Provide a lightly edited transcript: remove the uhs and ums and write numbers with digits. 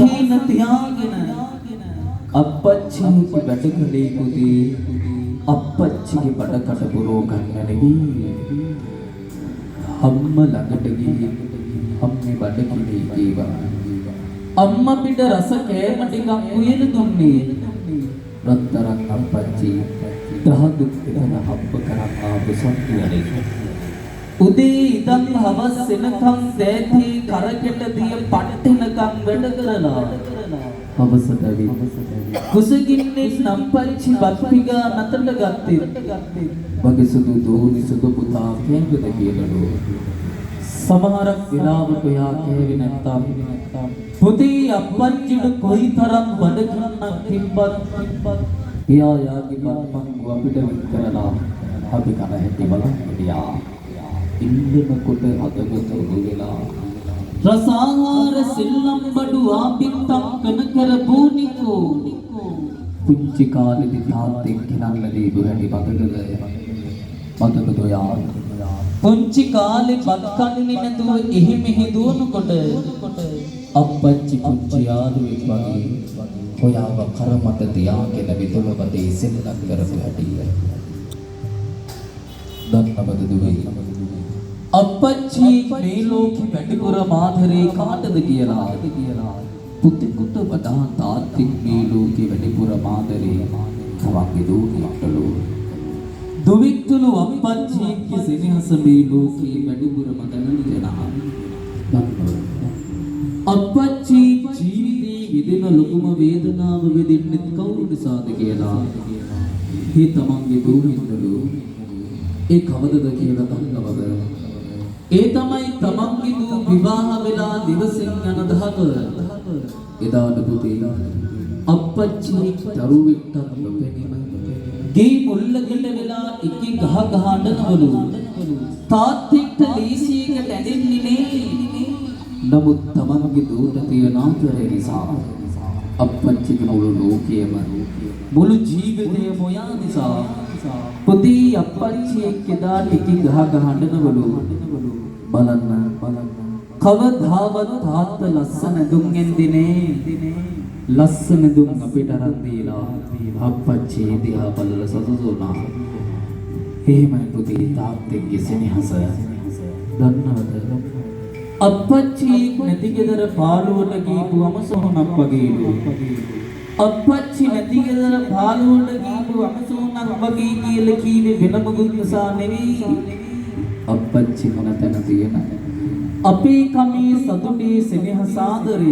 සන්තීන තියාගෙන අපච්චිගේ බඩකඩේ පුදී අපච්චිගේ බඩකට පුරෝ ගන්න නෙවී අම්ම ළඟට ගිහින් අම්මේ බඩකඩේ ගේවා අම්මා පිට රස කෑම ටිකක් උයන දුන්නේ රත්තරන් අපච්චි දහදුක් දෙන හම්බ කරන් ආපු සත්තුවනේ උදේ ඉඳන් හවස් වෙනකම් දැති කරකෙට දිය පට්ටනකම් වැඩ කරලා අවසදවි කුසගින්නේ නම්පච්චි බත්පිගා නතට ගත්තේ වගේ සුදු දෝනි සුදු පුතා කෑගද කියලලු සමහරක් වෙලාවට යා කෑවේ නැත්තම් පුතේ අපච්චිට කොයිතරම් බඩගින්නක් තිබ්බත් එයා යාගේ බත්මංගු අපිට විත් කරලා අපි කන හැටි බලන්න ගියා ඉන්නකොට හදගත වෙලා රසාහාර සිල්ලම් බඩු ආපිත්තම් කන කර බෝනිකෝ පුංචි කාලේදී තාත්තෙක් ගෙනල්ලා දීපු හැටි මතකද යා පුංචි කාලේ බත් කන්නේ නැතුව එහෙ මෙහෙ දුවනකොට අප්පච්චි පුංචි යාළුවෙක් වගේ හොයාව කරමත තියාගෙන විදුලපතේ සෙල්ලම් කරපු හැටි දන්නවද දුවේ අපච්චි මේ ලෝකෙ වැඩිපුර මාතරේ කාටද කියලා පුතෙකුට වඩා තාත්තෙක් මේ ලෝකෙ වැඩිපුර මාතරේ කවගේ දෝනියටලු දුවික්තුළු අපච්චිගේ සෙනෙහස මේ ලෝකෙ වැඩිපුරම දැනන දෙනා අපච්චි ජීවිතේ විඳින ලොකුම වේදනාව විඳින්නේ කවුරු නිසාද කියලා මේ තමන්ගේ දෝනියටලු ඒ කවදද කියලා දන්නවද ඒ තමයි තමන්ගේ දූ විවාහ වෙලා දිවසෙන් යන දහක එදාට පුතේ අපච්චි දරුවෙක්ට නොපෙනීම ගේ මුල්ලකට වෙලා එක ගහ ගහ අඬනවලු තාත්තෙක්ට ලීසියකට ඇදෙන්නේ නේ නමුත් තමන්ගේ දූට තියෙන ආදරය නිසා අපච්චිගේ මුළු ලෝකයේම මුළු ජීවිතේම ඔයා නිසා පුතේ අපච්චි එක්කදා ටික ගහ ගහ අඬනවලු බලන්න කවදාවත් තාත්තා ලස්සන දුම් එන්දිනේ ලස්සන දුම් අපිට අරන් දීලා අපච්චි දිහා බලලා සතුටු වුණා එහෙමයි පුතේ තාත්තෙක්ගේ සෙනෙහස දන්නවද අපච්චි නැති ගෙදර පාළුවට ගිහපු අමසොහනක් වගේලු අපච්චි නැති ගෙදර පාළුවට ගිහපු අමසොහනක් වගේ කියලා කීවේ වෙන මොකුත් නිසා නෙවෙයි අපච්චි මොන තැන තියෙන අපේ කමේ සතුටේ සෙනෙහස ආදරය